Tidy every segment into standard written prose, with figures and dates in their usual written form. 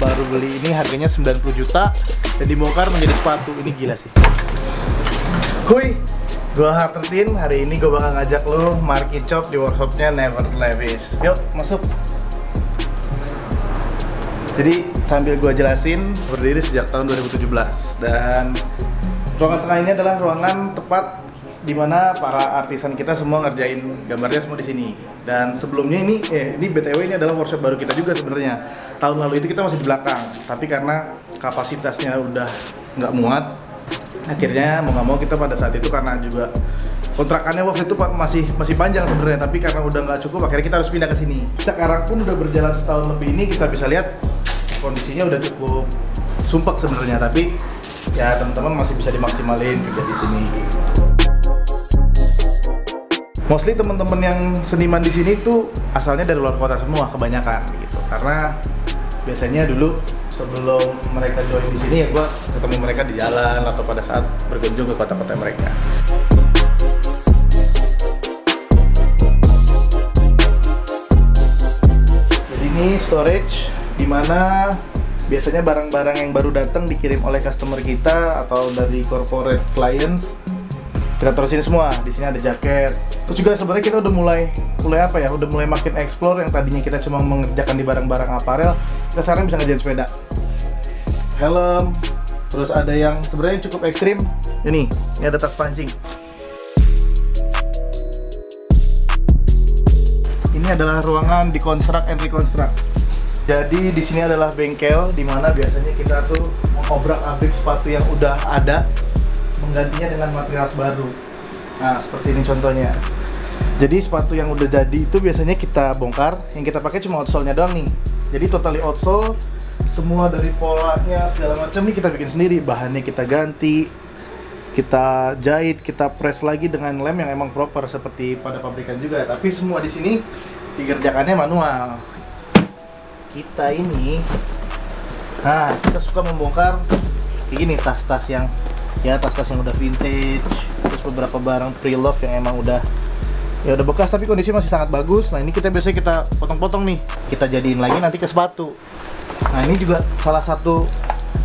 baru beli ini harganya 90 juta dan dibongkar menjadi sepatu. Ini gila sih. Kuy, gua Harterdin. Hari ini gua bakal ngajak lu market shop di workshopnya Never Levi's. Yuk, masuk. Jadi sambil gua jelasin, berdiri sejak tahun 2017 dan ruangan tengah ini adalah ruangan tepat di mana para artisan kita semua ngerjain gambarnya semua di sini. Dan sebelumnya ini BTW ini adalah workshop baru kita juga sebenarnya. Tahun lalu itu kita masih di belakang, tapi karena kapasitasnya udah nggak muat, akhirnya mau nggak mau kita pada saat itu karena juga kontrakannya waktu itu masih panjang sebenarnya, tapi karena udah nggak cukup akhirnya kita harus pindah ke sini. Sekarang pun udah berjalan setahun lebih ini kita bisa lihat kondisinya udah cukup sumpek sebenarnya, tapi ya teman-teman masih bisa dimaksimalin kerja di sini. Mostly teman-teman yang seniman di sini tuh asalnya dari luar kota semua kebanyakan gitu. Karena biasanya dulu sebelum mereka join di sini ya gua ketemu mereka di jalan atau pada saat berkunjung ke kota-kota mereka. Jadi ini storage di mana biasanya barang-barang yang baru datang dikirim oleh customer kita atau dari corporate clients. Kita taruh sini semua. Di sini ada jaket. Terus juga sebenarnya kita udah mulai apa ya? Udah mulai makin explore yang tadinya kita cuma mengerjakan di barang-barang aparel, kita sekarang bisa ngerjain sepeda. Helm. Terus ada yang sebenarnya cukup ekstrim. Ini ada tas pancing. Ini adalah ruangan deconstruct and reconstruct. Jadi di sini adalah bengkel di mana biasanya kita tuh mengobrak-abrik sepatu yang udah ada, menggantinya dengan material baru. Nah, seperti ini contohnya. Jadi sepatu yang udah jadi itu biasanya kita bongkar, yang kita pakai cuma outsole-nya doang nih. Jadi totally outsole, semua dari polanya segala macam nih kita bikin sendiri. Bahannya kita ganti, kita jahit, kita press lagi dengan lem yang emang proper seperti pada pabrikan juga. Tapi semua di sini dikerjakannya manual. Kita ini, nah kita suka membongkar ini tas-tas yang tas-tas yang udah vintage, terus beberapa barang pre-love yang emang udah bekas tapi kondisi masih sangat bagus. Nah ini biasanya kita potong-potong nih, kita jadiin lagi nanti ke sepatu. Nah ini juga salah satu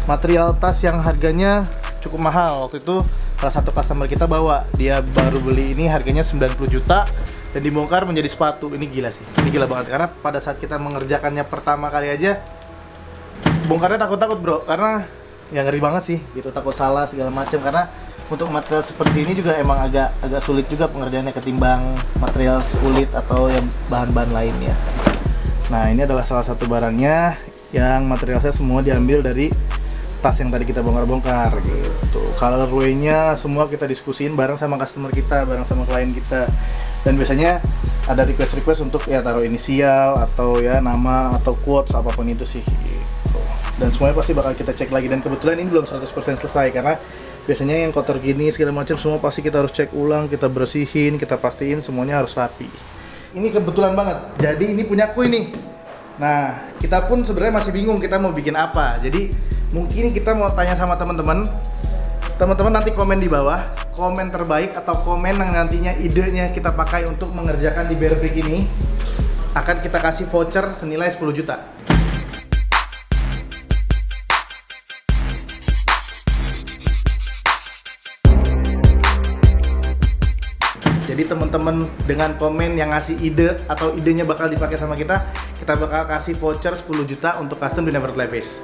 material tas yang harganya cukup mahal. Waktu itu salah satu customer kita bawa, dia baru beli ini harganya 90 juta dan dibongkar menjadi sepatu. Ini gila sih, ini gila banget karena pada saat kita mengerjakannya pertama kali aja bongkarnya takut-takut bro, karena ya ngeri banget sih gitu, takut salah segala macam. Karena untuk material seperti ini juga emang agak sulit juga pengerjaannya ketimbang material kulit atau yang bahan-bahan lainnya. Nah ini adalah salah satu barangnya yang materialnya semua diambil dari tas yang tadi kita bongkar-bongkar gitu. Colorway-nya semua kita diskusiin bareng sama customer kita, bareng sama klien kita. Dan biasanya ada request untuk ya taruh inisial atau ya nama atau quotes apapun itu sih gitu. Dan semuanya pasti bakal kita cek lagi, dan kebetulan ini belum 100% selesai karena biasanya yang kotor gini segala macam semua pasti kita harus cek ulang, kita bersihin, kita pastiin semuanya harus rapi. Ini kebetulan banget, jadi ini punya Kuy nih. Nah, kita pun sebenarnya masih bingung kita mau bikin apa. Jadi mungkin kita mau tanya sama teman-teman nanti komen di bawah, komen terbaik atau komen yang nantinya idenya kita pakai untuk mengerjakan di Bear Brick ini akan kita kasih voucher senilai 10 juta. Jadi teman-teman dengan komen yang ngasih ide atau idenya bakal dipakai sama kita bakal kasih voucher 10 juta untuk custom di Never Levi's.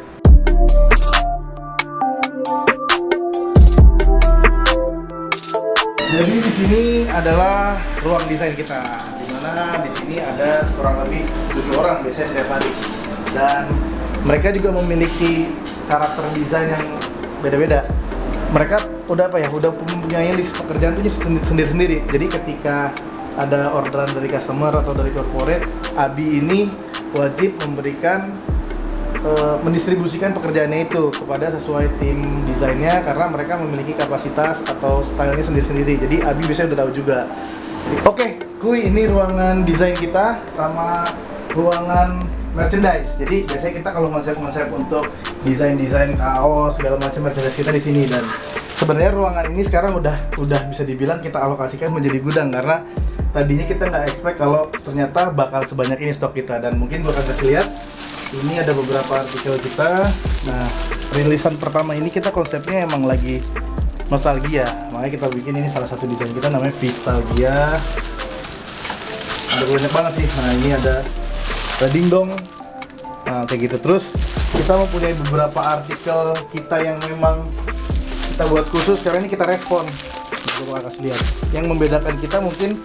Jadi di sini adalah ruang desain kita, di mana di sini ada kurang lebih 7 orang biasanya setiap hari, dan mereka juga memiliki karakter desain yang beda-beda. Mereka udah mempunyai list pekerjaan tuh sendiri-sendiri. Jadi ketika ada orderan dari customer atau dari corporate, Abi ini wajib mendistribusikan pekerjaannya itu kepada sesuai tim desainnya, karena mereka memiliki kapasitas atau stylenya sendiri-sendiri. Jadi Abi biasanya udah tahu juga. Oke, Kuy, ini ruangan desain kita sama ruangan merchandise. Jadi biasanya kita kalau konsep-konsep untuk desain kaos segala macam merchandise kita di sini. Dan sebenarnya ruangan ini sekarang udah bisa dibilang kita alokasikan menjadi gudang, karena tadinya kita nggak expect kalau ternyata bakal sebanyak ini stok kita. Dan mungkin bakal kasih lihat Ini ada beberapa artikel kita. Nah, rilisan pertama ini kita konsepnya emang lagi nostalgia. Makanya kita bikin ini salah satu desain kita namanya Vistalgia. Ada banyak banget sih. Nah, ini ada dingdong. Nah, kayak gitu. Terus kita mempunyai beberapa artikel kita yang memang kita buat khusus. Sekarang ini kita respon. Coba kasih lihat. Yang membedakan kita mungkin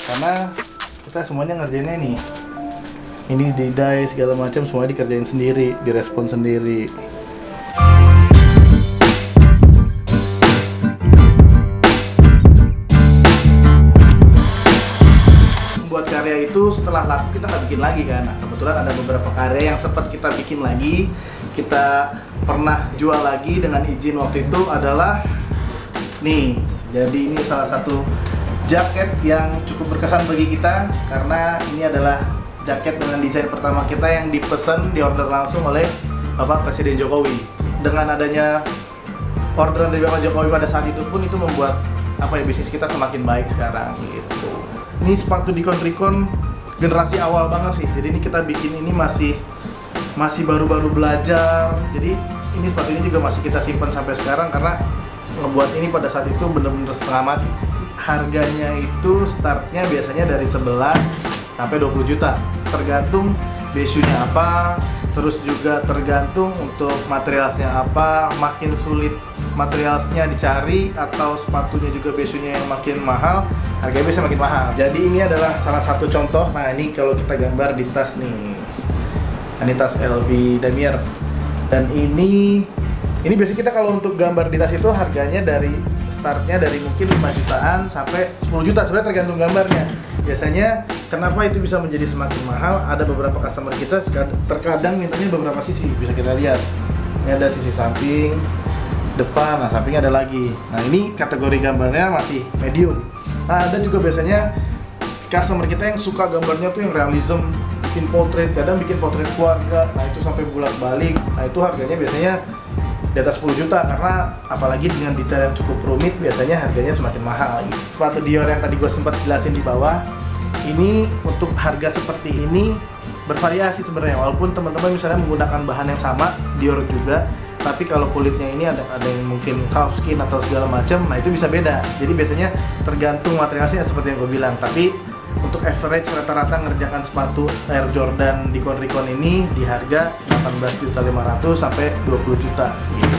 karena kita semuanya ngerjainnya nih. Ini didai segala macam semuanya dikerjain sendiri, direspon sendiri. Membuat karya itu setelah laku kita nggak bikin lagi kan. Nah, kebetulan ada beberapa karya yang sempat kita bikin lagi, kita pernah jual lagi dengan izin waktu itu adalah nih. Jadi ini salah satu jaket yang cukup berkesan bagi kita karena ini adalah jaket dengan desain pertama kita yang dipesan, diorder langsung oleh Bapak Presiden Jokowi. Dengan adanya orderan dari Bapak Jokowi pada saat itu pun itu membuat bisnis kita semakin baik sekarang gitu. Ini sepatu Dicon Tricon generasi awal banget sih. Jadi ini kita bikin ini masih baru-baru belajar. Jadi ini sepatu ini juga masih kita simpan sampai sekarang karena ngebuat ini pada saat itu bener-bener setengah mati. Harganya itu startnya biasanya dari 11 sampai 20 juta tergantung besunya apa, terus juga tergantung untuk materialnya apa. Makin sulit materialnya dicari atau sepatunya juga besunya yang makin mahal, harganya bisa makin mahal. Jadi ini adalah salah satu contoh. Nah, ini kalau kita gambar di tas nih, ini tas LV Damier. Dan ini biasanya kita kalau untuk gambar di tas itu harganya dari startnya dari mungkin 5 jutaan sampai 10 juta, sebenarnya tergantung gambarnya. Biasanya kenapa itu bisa menjadi semakin mahal, ada beberapa customer kita terkadang mintanya beberapa sisi, bisa kita lihat. Ini ada sisi samping, depan, nah sampingnya ada lagi. Nah, ini kategori gambarnya masih medium. Nah, ada juga biasanya customer kita yang suka gambarnya tuh yang realism, bikin potret, kadang bikin potret keluarga, nah itu sampai bolak-balik. Nah, itu harganya biasanya di atas 10 juta karena apalagi dengan detail yang cukup rumit biasanya harganya semakin mahal. Sepatu Dior yang tadi gue sempat jelasin di bawah, ini untuk harga seperti ini bervariasi sebenarnya, walaupun teman-teman misalnya menggunakan bahan yang sama Dior juga, tapi kalau kulitnya ini ada yang mungkin calf skin atau segala macam, nah itu bisa beda. Jadi biasanya tergantung materialnya seperti yang gue bilang. Tapi untuk average rata-rata ngerjakan sepatu Air Jordan Dicon Tricon ini di harga 18.500.000 sampai 20 juta gitu.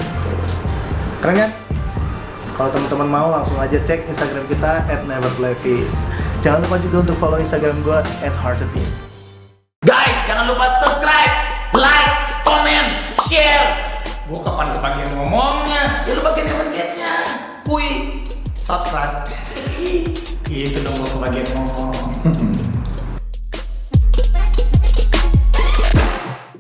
Keren kan? Kalau teman-teman mau langsung aja cek Instagram kita @neverplayfish. Jangan lupa juga untuk follow Instagram gue @heartedbeat. Guys, jangan lupa subscribe, like, comment, share. Gua kapan kebagian ngomongnya? Ya lu bagian yang mencetnya. Subscribe. Itu dong kebagian ngomong.